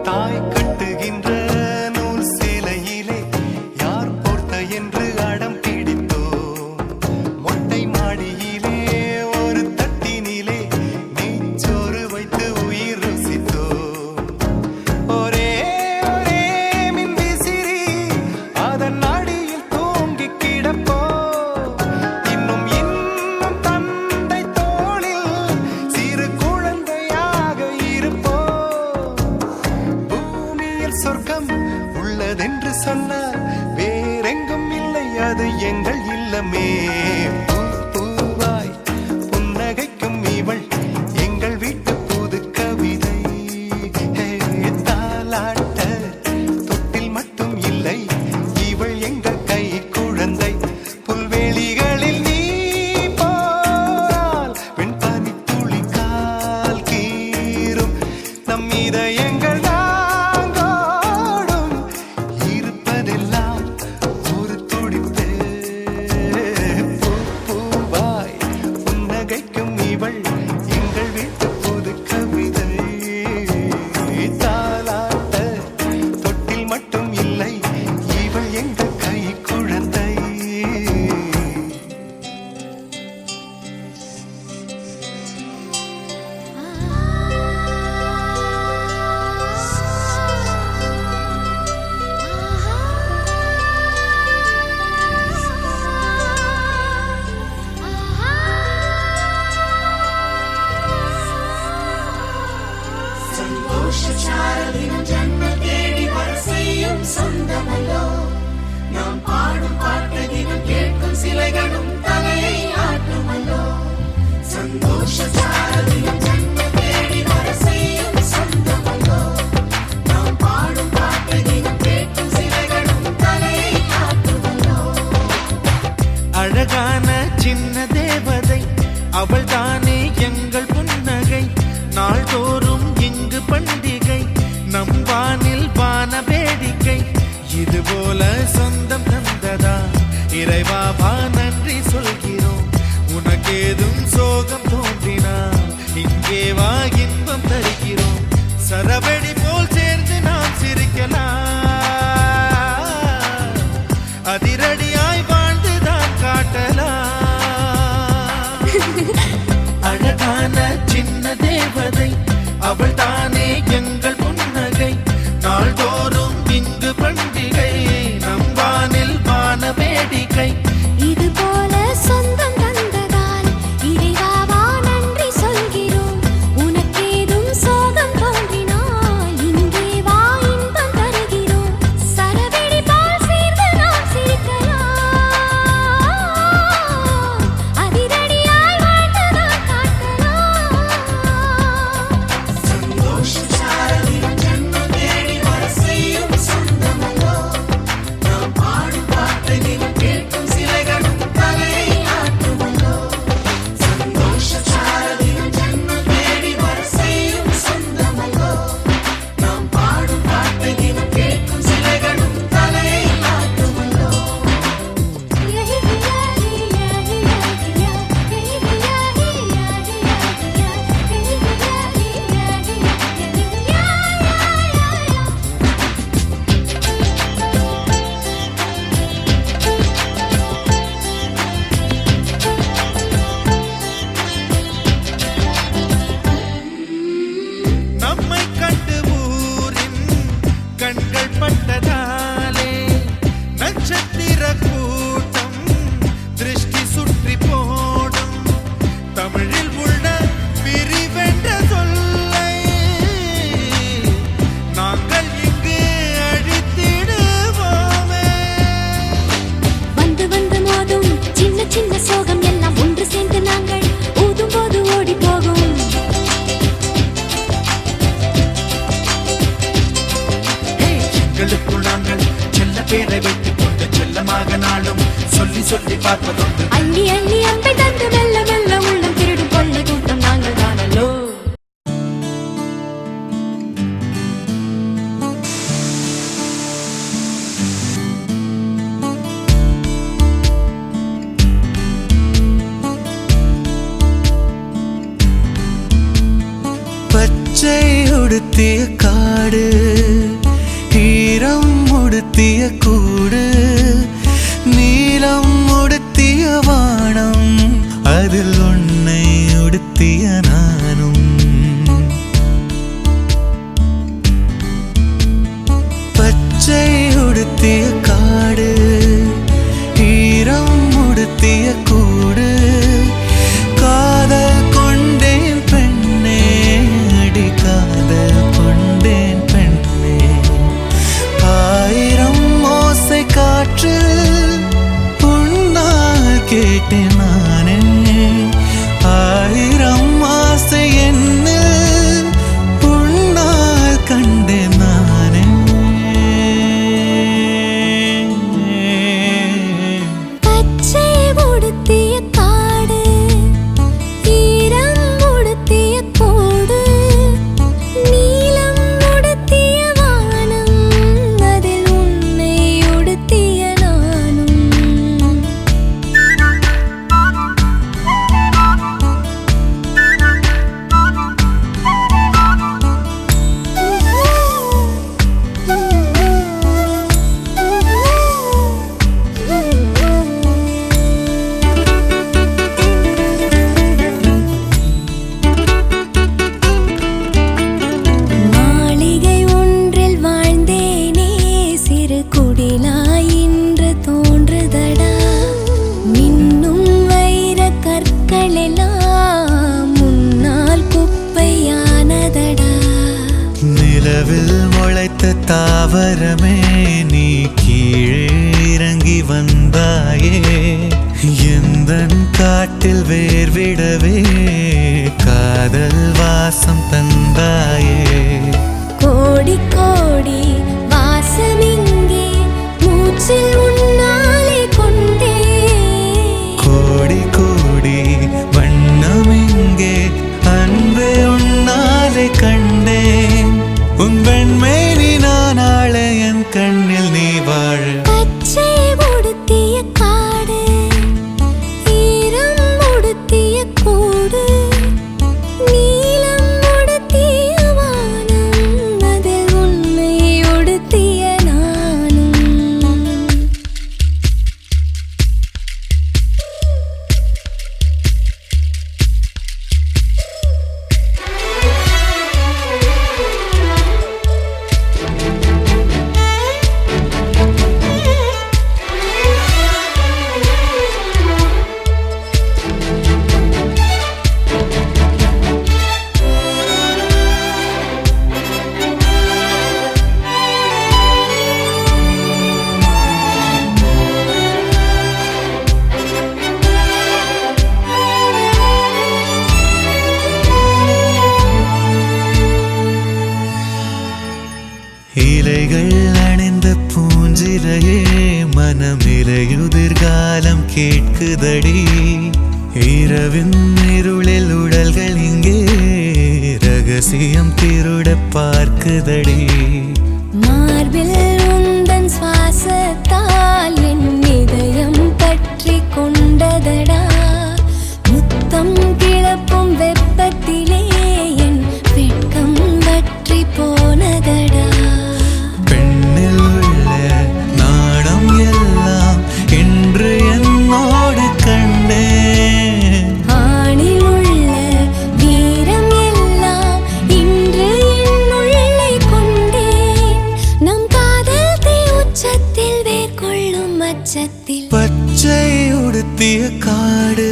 தாய் கட்டுகின்ற நூல் சேலையிலே யார் போர்த்த என்று அடம் பிடித்தோம் மொட்டை மாடியிலே ஒரு தட்டினிலே நெய்ச்சோறு வைத்து உயிர் ருசித்தோம் ஒரே ஒரே மின்விசிறி அதன் அடியில் தூங்கி கிடப்போம் இன்னும் இன்னும் தந்தை தோளில் சிறு குழந்தையாக இருப்போம் பூமியில் சொர்க்கம் உள்ளதென்று சொன்னால் வேறெங்கும் இல்லை அது எங்கள் இல்லமே பூ பூவாய் புன்னகைக்கும் இவள் எங்கள் வீட்டு புது கவிதை தாலாட்ட தொட்டில் மட்டும் இல்லை இவள் எங்கள் கை குழந்தை புல்வெளிகளில் நீ போனால் வெண்பனி துளி கால் கீரும் நம் இதயங்கள் நாங்கோடும் இருப்பதெல்லாம் ஒரு துடிப்பே பூ பூவாய் புன்னகைக்கும் இவள் எங்கள் வீட்டு புது கவிதை தாலாட்ட தொட்டில் மட்டும் இல்லை இவள் எங்கள் கை குழந்தை சந்தோஷச்சாரலின் ஜன்ம தேடி வர செய்யும் சொந்தமல்லோ நாம் பாடும் பாட்டு தினம் கேட்கும் சிலைகளும் தலையை ஆட்டுமல்லோ சந்தோஷச்சாரலின் ஜன்ம தேடி வர செய்யும் சொந்தமல்லோ நாம் பாடும் பாட்டு தினம் கேட்கும் சிலைகளும் தலையை ஆட்டுமல்லோ அழகான சின்ன தேவதை அவள் தானே எங்கள் புன்னகை நாள்தோறும் இங்கு பண்டிகை நம் வானில் வான வேடிக்கை இதுபோல சொந்தம் தந்ததா இறைவா நன்றி சொல்கிறோம் உனக்கேதும் சோகம் தோன்றினால் இங்கே வா இன்பம் தருகிறோம் சரவெடி போல் சேர்ந்து நாம் சிரிக்கலாம் அதிரடியாய் வாழ்ந்துதான் காட்டலாம் அழகான சின்ன தேவதை அவள் தானே எங்கள் புன்னகை நாள்தோறும் இங்கு பண்டிகை நம் வானில் வான வேடிக்கை இது பேரை வைத்துக் கொண்டு செல்லமாக நாளும் சொல்லி சொல்லி பார்ப்பதுண்டு. அள்ளி அள்ளி அம்பை தந்து மெல்ல மெல்ல உள்ளம் திருடும் கொள்ளை கூட்டம் நாங்கள் தானல்லோ. பச்சை உடுத்திய காடு, ஈரம் உடுத்திய கூடு, நீலம் உடுத்திய வானம், அதில் உன்னை உடுத்திய நானும். பச்சை உடுத்திய காடு, ஈரம் உடுத்திய கூடு, காதல் கொண்டேன் பெண்ணே, அடி காதல் கொண்டேன் பெண்ணே. ஆயிரம் ஓசை காற்று உன்னால் கேட்டேன் நானே, ஆயிரம் ஆசை என்னில் உன்னால் கண்டேன் நானே. பச்சை உடுத்திய காடு, ஈரம் உடுத்திய கூடு, நீலம் உடுத்திய வானம், அதில் உன்னை உடுத்திய நானும். மாளிகை ஒன்றில் வாழ்ந்தேனே, சிறு குடிலாய் இன்று தோன்றுதடா. மின்னும் வைர கற்கள் எல்லாம் முன்னால் குப்பையானதடா. நிலவில் முளைத்த தாவரமே, நீ கீழே இறங்கி வந்தாயே, எந்தன் காட்டில் வேர்விடவே காதல் வாசம் தந்தாயே. கோடி கோடி வாசமிங்கே, மூச்சில் உன்னாலே கொண்டே. கோடி கோடி வண்ணம் இங்கே, அன்பே உன்னாலே கண்டேன். உன் வெண்மை நீ நான் ஆள, என் கண்ணில் நீ வாழ. பச்சை உடுத்திய காடு, ஈரம் உடுத்திய கூடு, நீலம் உடுத்திய வானம், அதில் உன்னை உடுத்திய நானும். இலைகள் அணிந்த பூஞ்சிரையே, மனமிலையுதிர்காலம் கேட்குதடி. இரவின் இருளில் உடல்கள் இங்கே ரகசியம் திருட பார்க்குதடி. மார்பில் உந்தன் சுவாசத்தால் என் இதயம் பற்றி கொண்டதடா. முத்தம் கிளப்பும் வெப்பத்திலே என் வெட்கம் வற்றி போனதடா. பெண்ணில் உள்ள நாணம் எல்லாம் இன்று என்னோடு கண்டேன். ஆணில் உள்ள வீரம் எல்லாம் இன்று என்னுள்ளே கொண்டேன். நம் காதல் தீ உச்சத்தில் வேர்கொள்ளும் அச்சத்தில். பச்சை உடுத்திய காடு,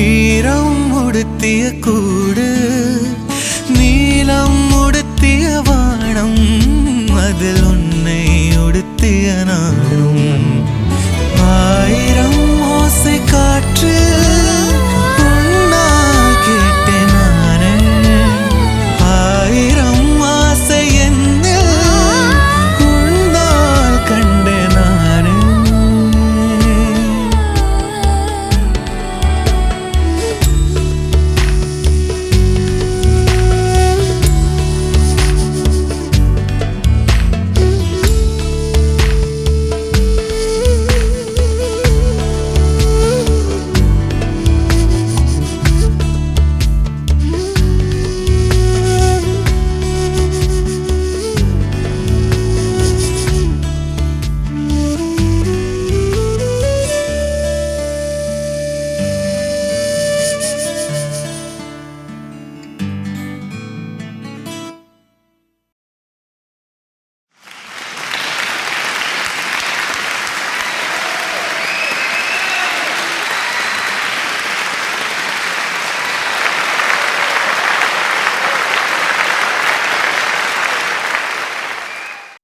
ஈரம் உடுத்திய கூடு, நீலம் உடுத்திய வானம், அதில்